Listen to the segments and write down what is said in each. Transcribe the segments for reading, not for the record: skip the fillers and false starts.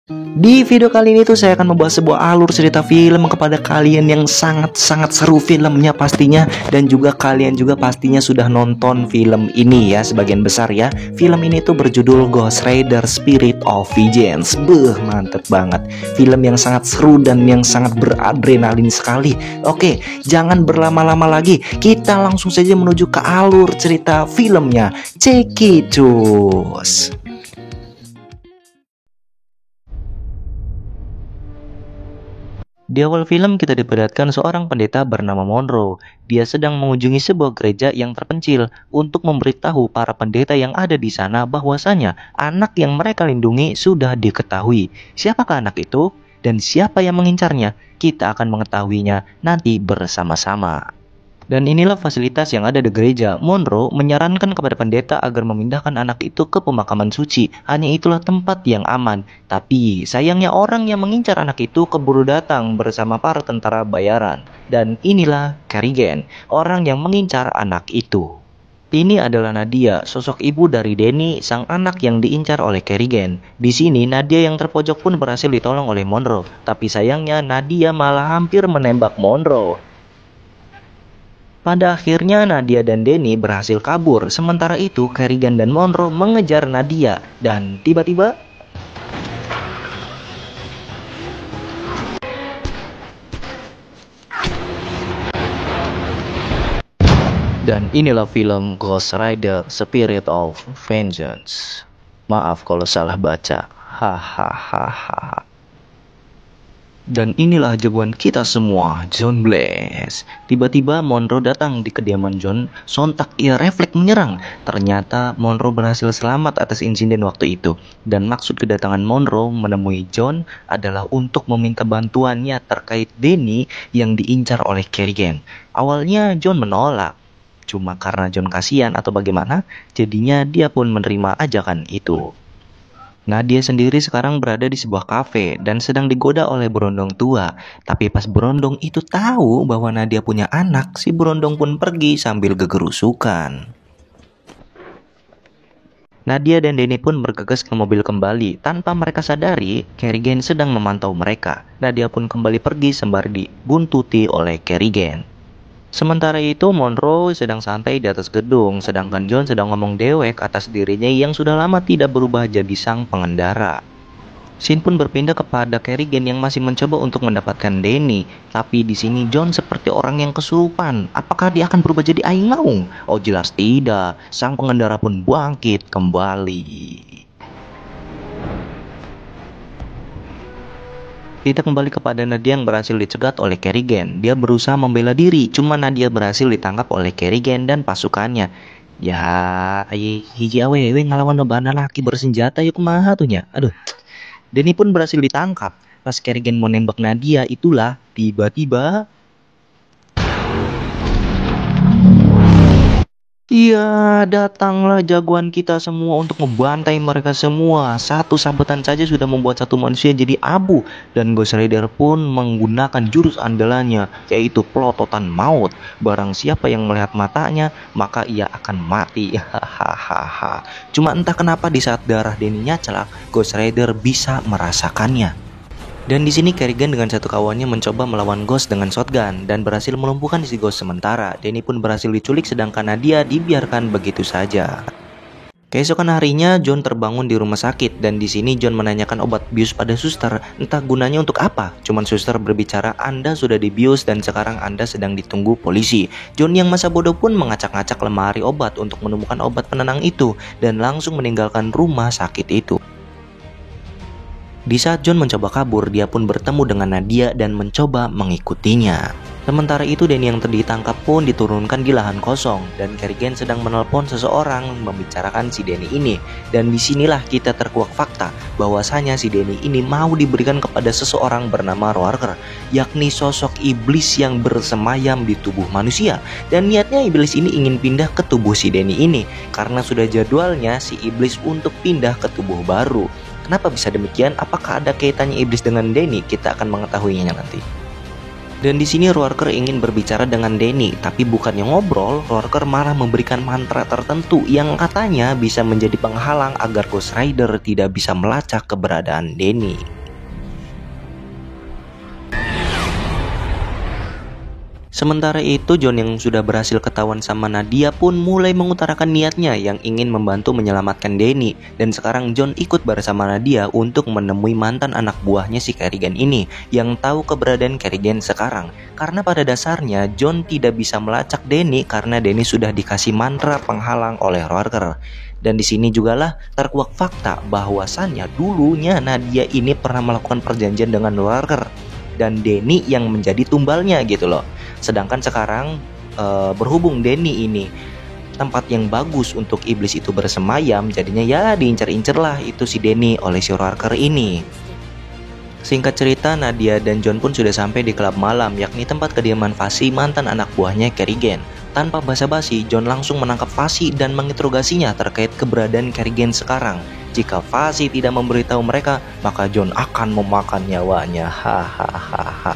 Di video kali ini tuh saya akan membahas sebuah alur cerita film kepada kalian yang sangat-sangat seru filmnya pastinya. Dan juga kalian juga pastinya sudah nonton film ini ya, sebagian besar ya. Film ini tuh berjudul Ghost Rider Spirit of Vengeance. Mantep banget. Film yang sangat seru dan yang sangat beradrenalin sekali. Oke, jangan berlama-lama lagi, kita langsung saja menuju ke alur cerita filmnya. Cekitus. Di awal film kita diperlihatkan seorang pendeta bernama Monroe. Dia sedang mengunjungi sebuah gereja yang terpencil untuk memberitahu para pendeta yang ada di sana bahwasanya anak yang mereka lindungi sudah diketahui. Siapakah anak itu dan siapa yang mengincarnya? Kita akan mengetahuinya nanti bersama-sama. Dan inilah fasilitas yang ada di gereja. Monroe menyarankan kepada pendeta agar memindahkan anak itu ke pemakaman suci. Hanya itulah tempat yang aman. Tapi sayangnya orang yang mengincar anak itu keburu datang bersama para tentara bayaran. Dan inilah Kerrigan, orang yang mengincar anak itu. Ini adalah Nadia, sosok ibu dari Danny, sang anak yang diincar oleh Kerrigan. Di sini Nadia yang terpojok pun berhasil ditolong oleh Monroe. Tapi sayangnya Nadia malah hampir menembak Monroe. Pada akhirnya Nadia dan Danny berhasil kabur. Sementara itu Kerrigan dan Monroe mengejar Nadia. Dan tiba-tiba inilah film Ghost Rider Spirit of Vengeance. Maaf kalau salah baca. Hahaha. Dan inilah jagoan kita semua, John Blaze. Tiba-tiba Monroe datang di kediaman John. Sontak ia refleks menyerang. Ternyata Monroe berhasil selamat atas insiden waktu itu. Dan maksud kedatangan Monroe menemui John adalah untuk meminta bantuannya terkait Danny yang diincar oleh Kerrigan. Awalnya John menolak. Cuma karena John kasihan atau bagaimana, jadinya dia pun menerima ajakan itu. Nadia sendiri sekarang berada di sebuah kafe dan sedang digoda oleh berondong tua. Tapi pas berondong itu tahu bahwa Nadia punya anak, si berondong pun pergi sambil gegerusukan. Nadia dan Danny pun bergegas ke mobil kembali. Tanpa mereka sadari, Kerrigan sedang memantau mereka. Nadia pun kembali pergi sembari dibuntuti oleh Kerrigan. Sementara itu Monroe sedang santai di atas gedung, sedangkan John sedang ngomong dewek atas dirinya yang sudah lama tidak berubah jadi sang pengendara. Scene pun berpindah kepada Kerrigan yang masih mencoba untuk mendapatkan Danny, tapi di sini John seperti orang yang kesurupan. Apakah dia akan berubah jadi Aing Maung? Oh jelas tidak, sang pengendara pun bangkit kembali. Kita kembali kepada Nadia yang berhasil dicegat oleh Kerrigan. Dia berusaha membela diri, cuma Nadia berhasil ditangkap oleh Kerrigan dan pasukannya. Ya, hiji awewe ngelawan lobana laki bersenjata yuk kumaha tuhnya. Aduh. Danny pun berhasil ditangkap. Pas Kerrigan mau nembak Nadia, itulah tiba-tiba iya, datanglah jagoan kita semua untuk membantai mereka semua. Satu sabetan saja sudah membuat satu manusia jadi abu. Dan Ghost Rider pun menggunakan jurus andalannya, yaitu pelototan maut. Barang siapa yang melihat matanya, maka ia akan mati. Hahaha. Cuma entah kenapa di saat darah Danny nyaclak, Ghost Rider bisa merasakannya. Dan di sini Kerrigan dengan satu kawannya mencoba melawan Ghost dengan shotgun dan berhasil melumpuhkan si Ghost sementara. Danny pun berhasil diculik sedangkan Nadia dibiarkan begitu saja. Keesokan harinya John terbangun di rumah sakit dan di sini John menanyakan obat bius pada suster. Entah gunanya untuk apa. Cuman suster berbicara, Anda sudah dibius dan sekarang Anda sedang ditunggu polisi. John yang masa bodoh pun mengacak-ngacak lemari obat untuk menemukan obat penenang itu dan langsung meninggalkan rumah sakit itu. Di saat John mencoba kabur, dia pun bertemu dengan Nadia dan mencoba mengikutinya. Sementara itu Danny yang ditangkap pun diturunkan di lahan kosong dan Kerrigan sedang menelpon seseorang membicarakan si Danny ini. Dan disinilah kita terkuak fakta bahwasanya si Danny ini mau diberikan kepada seseorang bernama Roarker, yakni sosok iblis yang bersemayam di tubuh manusia. Dan niatnya iblis ini ingin pindah ke tubuh si Danny ini karena sudah jadwalnya si iblis untuk pindah ke tubuh baru. Kenapa bisa demikian? Apakah ada kaitannya iblis dengan Danny? Kita akan mengetahuinya nanti. Dan di sini Roarker ingin berbicara dengan Danny, tapi bukannya ngobrol, Roarker malah memberikan mantra tertentu yang katanya bisa menjadi penghalang agar Ghost Rider tidak bisa melacak keberadaan Danny. Sementara itu, John yang sudah berhasil ketahuan sama Nadia pun mulai mengutarakan niatnya yang ingin membantu menyelamatkan Danny. Dan sekarang John ikut bersama Nadia untuk menemui mantan anak buahnya si Kerrigan ini yang tahu keberadaan Kerrigan sekarang. Karena pada dasarnya John tidak bisa melacak Danny karena Danny sudah dikasih mantra penghalang oleh Roarker. Dan di sini jugalah terkuak fakta bahwasannya dulunya Nadia ini pernah melakukan perjanjian dengan Roarker dan Danny yang menjadi tumbalnya gitu loh. Sedangkan sekarang berhubung Danny ini tempat yang bagus untuk iblis itu bersemayam, jadinya ya diincar-incar lah itu si Danny oleh si Roarker ini. Singkat cerita, Nadia dan John pun sudah sampai di klub malam, yakni tempat kediaman Fasi, mantan anak buahnya Kerrigan. Tanpa basa-basi, John langsung menangkap Fasi dan menginterogasinya terkait keberadaan Kerrigan sekarang. Jika Fasi tidak memberitahu mereka, maka John akan memakan nyawanya. Hahaha.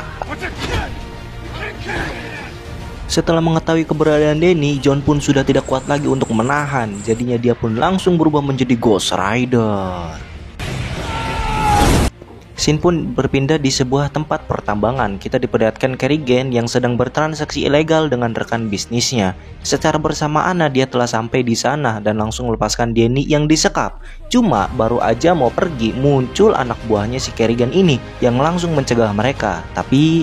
Setelah mengetahui keberadaan Danny, John pun sudah tidak kuat lagi untuk menahan. Jadinya dia pun langsung berubah menjadi Ghost Rider. Scene pun berpindah di sebuah tempat pertambangan. Kita diperlihatkan Kerrigan yang sedang bertransaksi ilegal dengan rekan bisnisnya. Secara bersamaan dia telah sampai di sana dan langsung melepaskan Danny yang disekap. Cuma baru aja mau pergi, muncul anak buahnya si Kerrigan ini yang langsung mencegah mereka. Tapi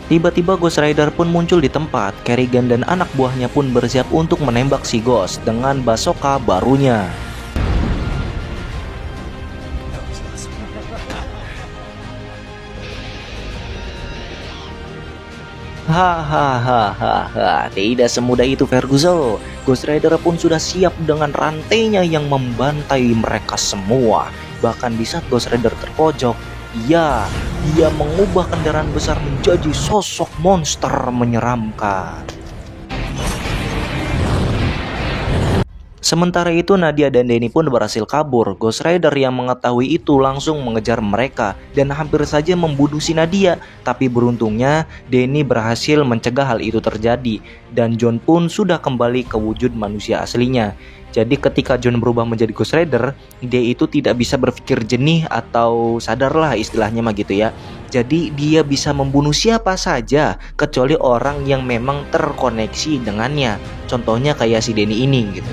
tiba-tiba Ghost Rider pun muncul di tempat. Kerrigan dan anak buahnya pun bersiap untuk menembak si Ghost dengan bazooka barunya. Hahaha, tidak semudah itu Ferguson. Ghost Rider pun sudah siap dengan rantainya yang membantai mereka semua. Bahkan di saat Ghost Rider terpojok, ya, dia mengubah kendaraan besar menjadi sosok monster menyeramkan. Sementara itu Nadia dan Danny pun berhasil kabur. Ghost Rider yang mengetahui itu langsung mengejar mereka dan hampir saja membunuh si Nadia. Tapi beruntungnya Danny berhasil mencegah hal itu terjadi dan John pun sudah kembali ke wujud manusia aslinya. Jadi ketika John berubah menjadi Ghost Rider, dia itu tidak bisa berpikir jernih atau sadar lah istilahnya mah gitu ya. Jadi dia bisa membunuh siapa saja kecuali orang yang memang terkoneksi dengannya. Contohnya kayak si Danny ini gitu.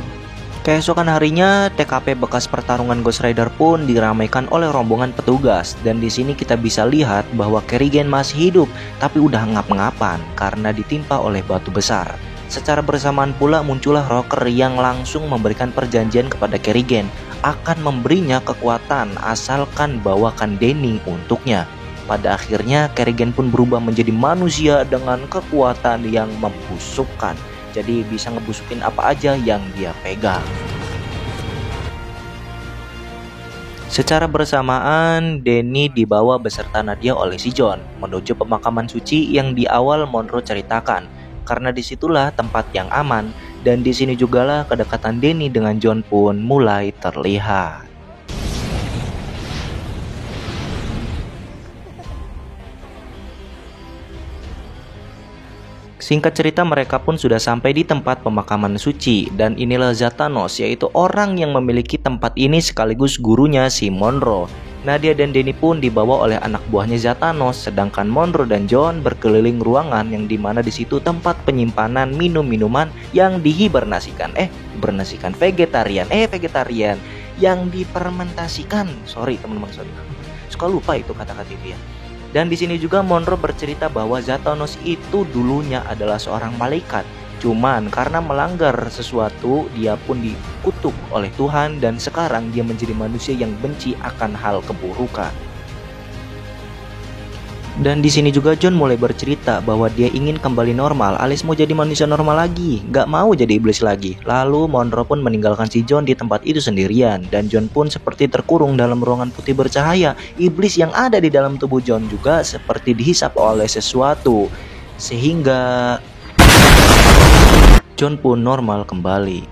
Keesokan harinya, TKP bekas pertarungan Ghost Rider pun diramaikan oleh rombongan petugas. Dan di sini kita bisa lihat bahwa Kerrigan masih hidup, tapi udah ngap-ngapan karena ditimpa oleh batu besar. Secara bersamaan pula muncullah Roarker yang langsung memberikan perjanjian kepada Kerrigan akan memberinya kekuatan asalkan bawakan Danny untuknya. Pada akhirnya Kerrigan pun berubah menjadi manusia dengan kekuatan yang membusukkan. Jadi bisa ngebusukin apa aja yang dia pegang. Secara bersamaan, Danny dibawa beserta Nadia oleh si John menuju pemakaman suci yang di awal Monroe ceritakan. Karena disitulah tempat yang aman dan di sini jugalah kedekatan Danny dengan John pun mulai terlihat. Singkat cerita mereka pun sudah sampai di tempat pemakaman suci dan inilah Zatanos, yaitu orang yang memiliki tempat ini sekaligus gurunya si Monroe. Nadia dan Danny pun dibawa oleh anak buahnya Zatanos, sedangkan Monroe dan John berkeliling ruangan yang dimana di situ tempat penyimpanan minum-minuman yang dihibernasikan, vegetarian yang difermentasikan. Sorry teman-teman, suka lupa itu kata-kata itu ya. Dan di sini juga Monroe bercerita bahwa Zatanos itu dulunya adalah seorang malaikat. Cuman karena melanggar sesuatu, dia pun dikutuk oleh Tuhan dan sekarang dia menjadi manusia yang benci akan hal keburukan. Dan di sini juga John mulai bercerita bahwa dia ingin kembali normal, alias mau jadi manusia normal lagi, gak mau jadi iblis lagi. Lalu Monroe pun meninggalkan si John di tempat itu sendirian, dan John pun seperti terkurung dalam ruangan putih bercahaya. Iblis yang ada di dalam tubuh John juga seperti dihisap oleh sesuatu, sehingga John pun normal kembali.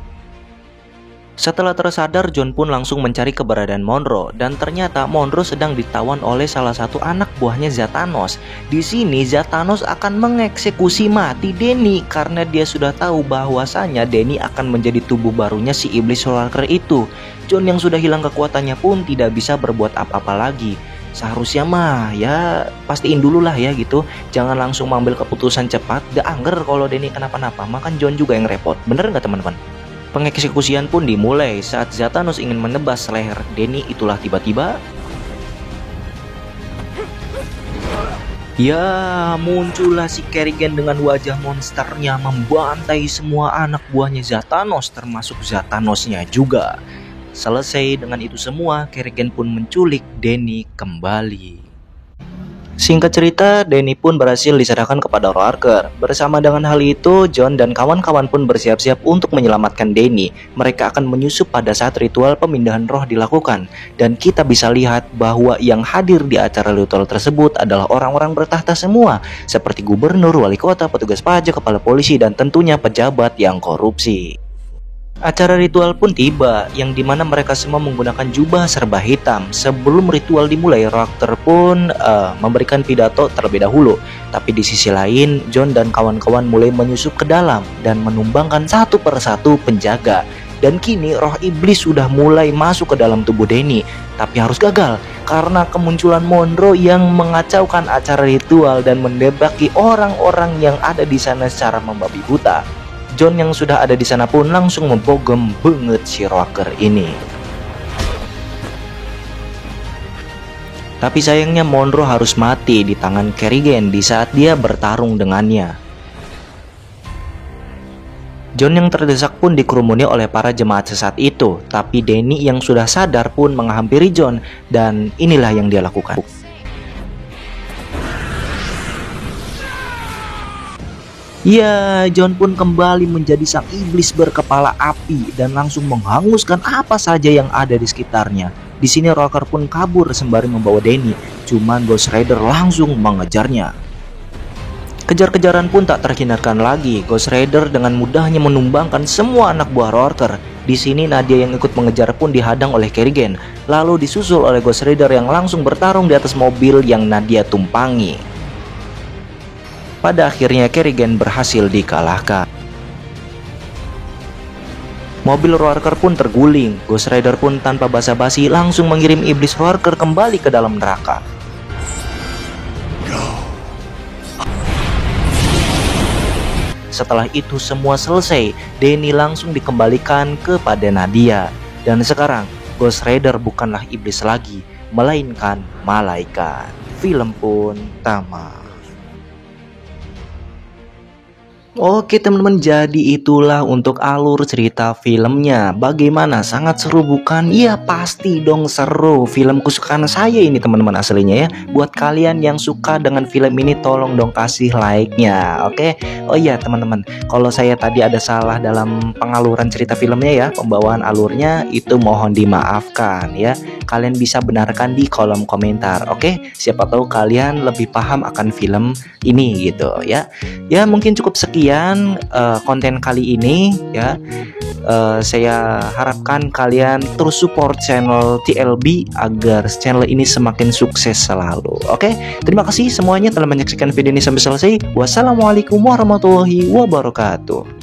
Setelah tersadar, John pun langsung mencari keberadaan Monroe dan ternyata Monroe sedang ditawan oleh salah satu anak buahnya Zatanos. Di sini Zatanos akan mengeksekusi mati Danny karena dia sudah tahu bahwasanya Danny akan menjadi tubuh barunya si iblis Roarker itu. John yang sudah hilang kekuatannya pun tidak bisa berbuat apa-apa lagi. seharusnya mah ya pastiin dulu lah ya gitu. Jangan langsung mengambil keputusan cepat. The angger kalau Denny kenapa-napa, makan John juga yang repot. Bener nggak teman-teman? Pengeksekusian pun dimulai saat Zatanos ingin menebas leher Denny. Itulah tiba-tiba ya muncullah si Kerrigan dengan wajah monsternya membantai semua anak buahnya Zatanos, termasuk Zatanosnya juga. Selesai dengan itu semua, Kerrigan pun menculik Denny kembali. Singkat cerita, Denny pun berhasil diserahkan kepada Roarker. Bersama dengan hal itu, John dan kawan-kawan pun bersiap-siap untuk menyelamatkan Denny. Mereka akan menyusup pada saat ritual pemindahan roh dilakukan. Dan kita bisa lihat bahwa yang hadir di acara ritual tersebut adalah orang-orang bertahta semua, seperti gubernur, wali kota, petugas pajak, kepala polisi, dan tentunya pejabat yang korupsi. Acara ritual pun tiba, yang dimana mereka semua menggunakan jubah serba hitam. Sebelum ritual dimulai, Roarker pun memberikan pidato terlebih dahulu. Tapi di sisi lain, John dan kawan-kawan mulai menyusup ke dalam dan menumbangkan satu persatu penjaga. Dan kini roh iblis sudah mulai masuk ke dalam tubuh Denny. Tapi harus gagal, karena kemunculan Monroe yang mengacaukan acara ritual dan mendebaki orang-orang yang ada di sana secara membabi buta. John yang sudah ada di sana pun langsung membogem banget si Roarker ini. Tapi sayangnya Monroe harus mati di tangan Kerrigan di saat dia bertarung dengannya. John yang terdesak pun dikerumuni oleh para jemaat sesat itu. Tapi Denny yang sudah sadar pun menghampiri John, dan inilah yang dia lakukan. Ya, John pun kembali menjadi sang iblis berkepala api dan langsung menghanguskan apa saja yang ada di sekitarnya. Di sini Roarker pun kabur sembari membawa Denny, cuman Ghost Rider langsung mengejarnya. Kejar-kejaran pun tak terhindarkan lagi. Ghost Rider dengan mudahnya menumbangkan semua anak buah Roarker. Di sini Nadia yang ikut mengejar pun dihadang oleh Kerrigan, lalu disusul oleh Ghost Rider yang langsung bertarung di atas mobil yang Nadia tumpangi. Pada akhirnya Kerrigan berhasil dikalahkan. Mobil Roarker pun terguling. Ghost Rider pun tanpa basa-basi langsung mengirim iblis Roarker kembali ke dalam neraka. Setelah itu semua selesai, Denny langsung dikembalikan kepada Nadia. Dan sekarang Ghost Rider bukanlah iblis lagi, melainkan malaikat. Film pun tamat. Oke teman-teman, jadi itulah untuk alur cerita filmnya. Bagaimana? Sangat seru bukan? Iya pasti dong seru. Film kesukaan saya ini teman-teman aslinya ya. Buat kalian yang suka dengan film ini, tolong dong kasih like-nya. Oke. Oh iya teman-teman, kalau saya tadi ada salah dalam pengaluran cerita filmnya ya, pembawaan alurnya, itu mohon dimaafkan ya. Kalian bisa benarkan di kolom komentar. Oke, siapa tahu kalian lebih paham akan film ini gitu ya. Ya mungkin cukup sekian konten kali ini ya. Saya harapkan kalian terus support channel TLB agar channel ini semakin sukses selalu. Oke, terima kasih semuanya telah menyaksikan video ini sampai selesai. Wassalamualaikum warahmatullahi wabarakatuh.